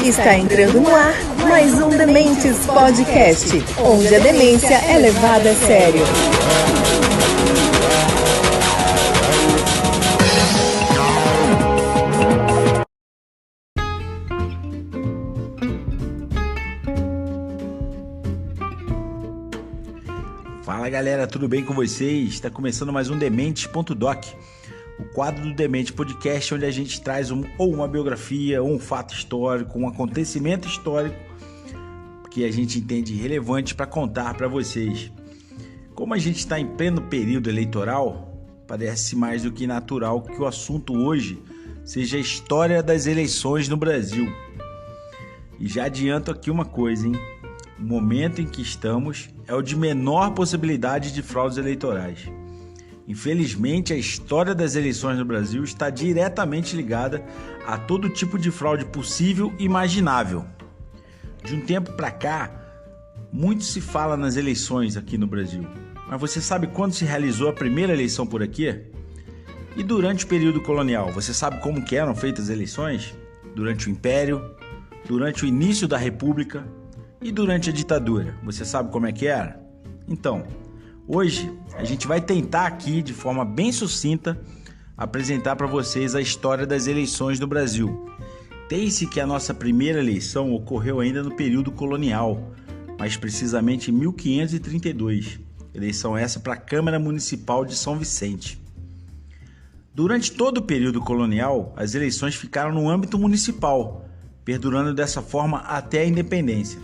Está entrando no ar mais um Dementes Podcast, onde a demência é levada a sério. Fala galera, tudo bem com vocês? Está começando mais um Dementes.doc, o quadro do Demente Podcast, onde a gente traz uma biografia, um fato histórico, um acontecimento histórico que a gente entende relevante para contar para vocês. Como a gente está em pleno período eleitoral, parece mais do que natural que o assunto hoje seja a história das eleições no Brasil. E já adianto aqui uma coisa, hein? O momento em que estamos é o de menor possibilidade de fraudes eleitorais. Infelizmente, a história das eleições no Brasil está diretamente ligada a todo tipo de fraude possível e imaginável. De um tempo para cá, muito se fala nas eleições aqui no Brasil. Mas você sabe quando se realizou a primeira eleição por aqui? E durante o período colonial, você sabe como que eram feitas as eleições? Durante o Império, durante o início da República e durante a ditadura. Você sabe como é que era? Então, hoje a gente vai tentar aqui, de forma bem sucinta, apresentar para vocês a história das eleições no Brasil. Tem-se que a nossa primeira eleição ocorreu ainda no período colonial, mais precisamente em 1532. Eleição essa para a Câmara Municipal de São Vicente. Durante todo o período colonial, as eleições ficaram no âmbito municipal, perdurando dessa forma até a independência.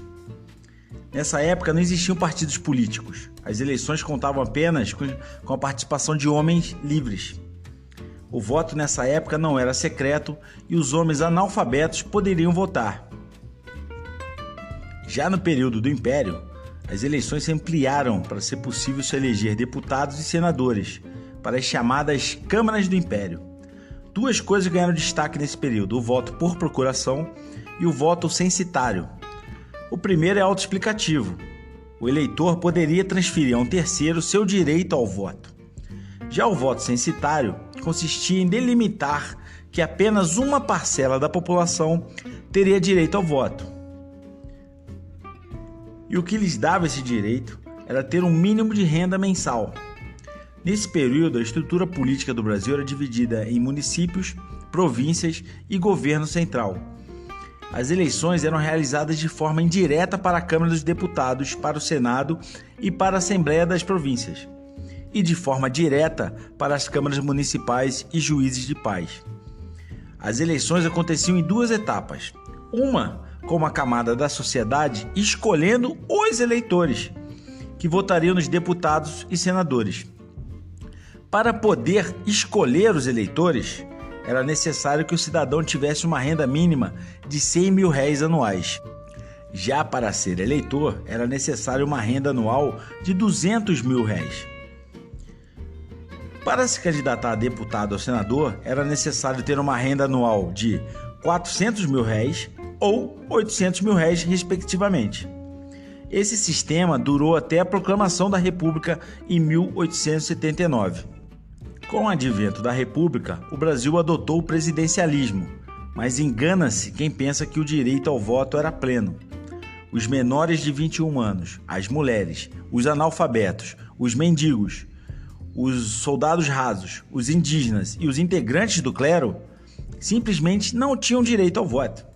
Nessa época não existiam partidos políticos. As eleições contavam apenas com a participação de homens livres. O voto nessa época não era secreto e os homens analfabetos poderiam votar. Já no período do Império, as eleições se ampliaram para ser possível se eleger deputados e senadores para as chamadas Câmaras do Império. Duas coisas ganharam destaque nesse período: o voto por procuração e o voto censitário. O primeiro é autoexplicativo. O eleitor poderia transferir a um terceiro seu direito ao voto. Já o voto censitário consistia em delimitar que apenas uma parcela da população teria direito ao voto. E o que lhes dava esse direito era ter um mínimo de renda mensal. Nesse período, a estrutura política do Brasil era dividida em municípios, províncias e governo central. As eleições eram realizadas de forma indireta para a Câmara dos Deputados, para o Senado e para a Assembleia das Províncias, e de forma direta para as câmaras municipais e juízes de paz. As eleições aconteciam em duas etapas: uma com uma camada da sociedade escolhendo os eleitores, que votariam nos deputados e senadores. Para poder escolher os eleitores, era necessário que o cidadão tivesse uma renda mínima de R$100 mil anuais. Já para ser eleitor, era necessário uma renda anual de R$200 mil. Para se candidatar a deputado ou senador, era necessário ter uma renda anual de R$400 mil ou R$800 mil, respectivamente. Esse sistema durou até a proclamação da República em 1879. Com o advento da República, o Brasil adotou o presidencialismo, mas engana-se quem pensa que o direito ao voto era pleno. Os menores de 21 anos, as mulheres, os analfabetos, os mendigos, os soldados rasos, os indígenas e os integrantes do clero simplesmente não tinham direito ao voto.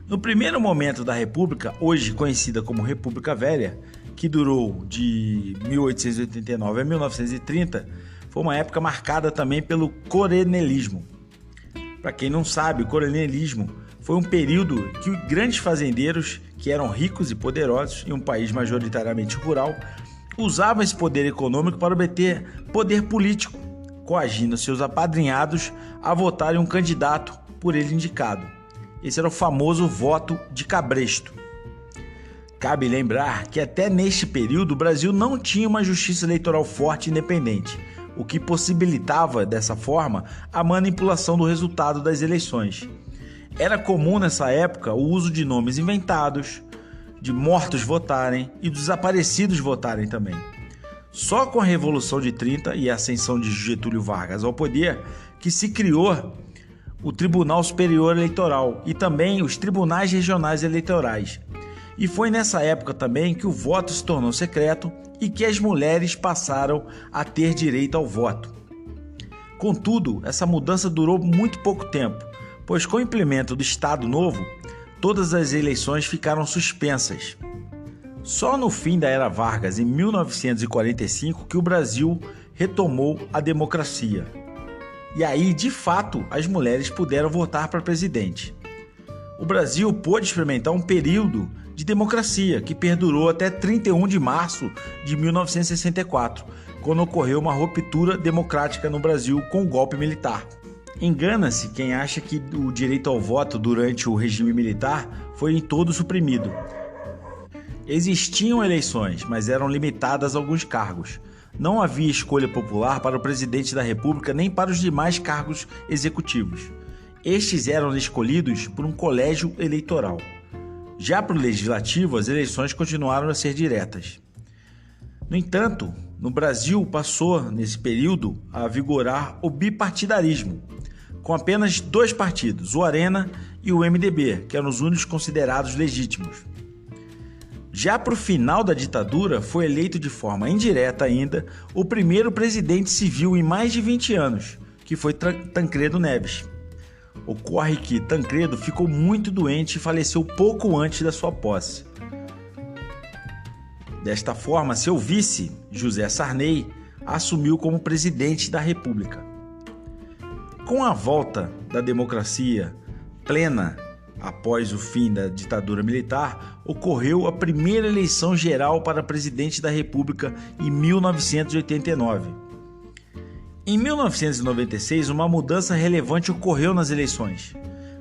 No primeiro momento da República, hoje conhecida como República Velha, que durou de 1889 a 1930, foi uma época marcada também pelo coronelismo. Para quem não sabe, o coronelismo foi um período que os grandes fazendeiros, que eram ricos e poderosos em um país majoritariamente rural, usavam esse poder econômico para obter poder político, coagindo seus apadrinhados a votarem um candidato por ele indicado. Esse era o famoso voto de cabresto. Cabe lembrar que até neste período o Brasil não tinha uma justiça eleitoral forte e independente, o que possibilitava, dessa forma, a manipulação do resultado das eleições. Era comum nessa época o uso de nomes inventados, de mortos votarem e dos desaparecidos votarem também. Só com a Revolução de 30 e a ascensão de Getúlio Vargas ao poder que se criou o Tribunal Superior Eleitoral e também os tribunais regionais eleitorais. E foi nessa época também que o voto se tornou secreto e que as mulheres passaram a ter direito ao voto. Contudo, essa mudança durou muito pouco tempo, pois com o implemento do Estado Novo, todas as eleições ficaram suspensas. Só no fim da Era Vargas, em 1945, que o Brasil retomou a democracia. E aí, de fato, as mulheres puderam votar para presidente. O Brasil pôde experimentar um período de democracia que perdurou até 31 de março de 1964, quando ocorreu uma ruptura democrática no Brasil com o golpe militar. Engana-se quem acha que o direito ao voto durante o regime militar foi em todo suprimido. Existiam eleições, mas eram limitadas a alguns cargos. Não havia escolha popular para o presidente da República nem para os demais cargos executivos. Estes eram escolhidos por um colégio eleitoral. Já para o legislativo, as eleições continuaram a ser diretas. No entanto, no Brasil passou, nesse período, a vigorar o bipartidarismo, com apenas 2 partidos, o Arena e o MDB, que eram os únicos considerados legítimos. Já para o final da ditadura, foi eleito de forma indireta ainda o primeiro presidente civil em mais de 20 anos, que foi Tancredo Neves. Ocorre que Tancredo ficou muito doente e faleceu pouco antes da sua posse. Desta forma, seu vice, José Sarney, assumiu como presidente da República. Com a volta da democracia plena após o fim da ditadura militar, ocorreu a primeira eleição geral para presidente da República em 1989. Em 1996, uma mudança relevante ocorreu nas eleições,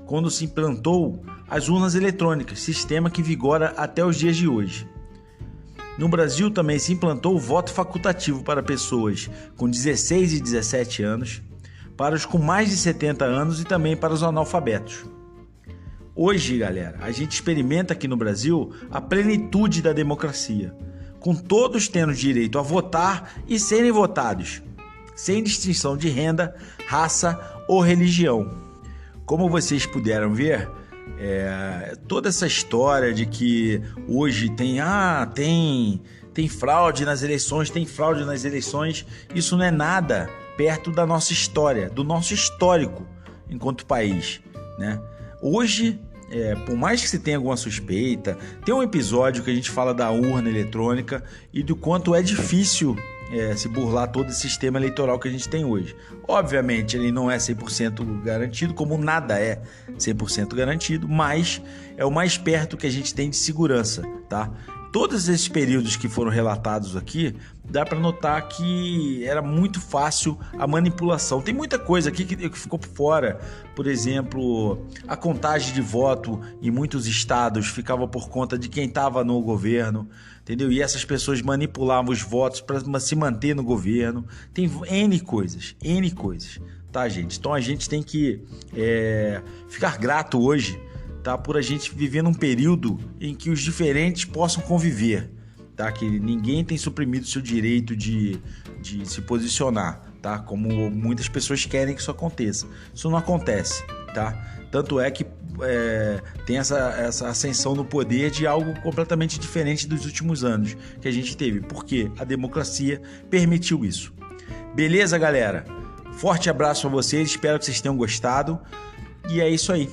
quando se implantou as urnas eletrônicas, sistema que vigora até os dias de hoje. No Brasil também se implantou o voto facultativo para pessoas com 16 e 17 anos, para os com mais de 70 anos e também para os analfabetos. Hoje, galera, a gente experimenta aqui no Brasil a plenitude da democracia, com todos tendo direito a votar e serem votados, sem distinção de renda, raça ou religião. Como vocês puderam ver, toda essa história de que hoje tem fraude nas eleições, isso não é nada perto da nossa história, do nosso histórico enquanto país, né? Hoje, por mais que se tenha alguma suspeita, tem um episódio que a gente fala da urna eletrônica e do quanto é difícil se burlar todo esse sistema eleitoral que a gente tem hoje. Obviamente, ele não é 100% garantido, como nada é 100% garantido, mas é o mais perto que a gente tem de segurança, tá? Todos esses períodos que foram relatados aqui, dá para notar que era muito fácil a manipulação. Tem muita coisa aqui que ficou por fora. Por exemplo, a contagem de voto em muitos estados ficava por conta de quem estava no governo, entendeu? E essas pessoas manipulavam os votos para se manter no governo. Tem N coisas, tá, gente? Então a gente tem que ficar grato hoje, tá, por a gente viver num período em que os diferentes possam conviver, tá? Que ninguém tem suprimido seu direito de se posicionar, tá? Como muitas pessoas querem que isso aconteça. Isso não acontece, tá? Tanto é que tem essa ascensão no poder de algo completamente diferente dos últimos anos que a gente teve, porque a democracia permitiu isso. Beleza, galera? Forte abraço a vocês, espero que vocês tenham gostado e é isso aí.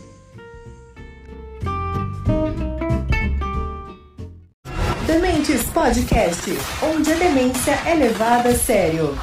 Dementes Podcast, onde a demência é levada a sério.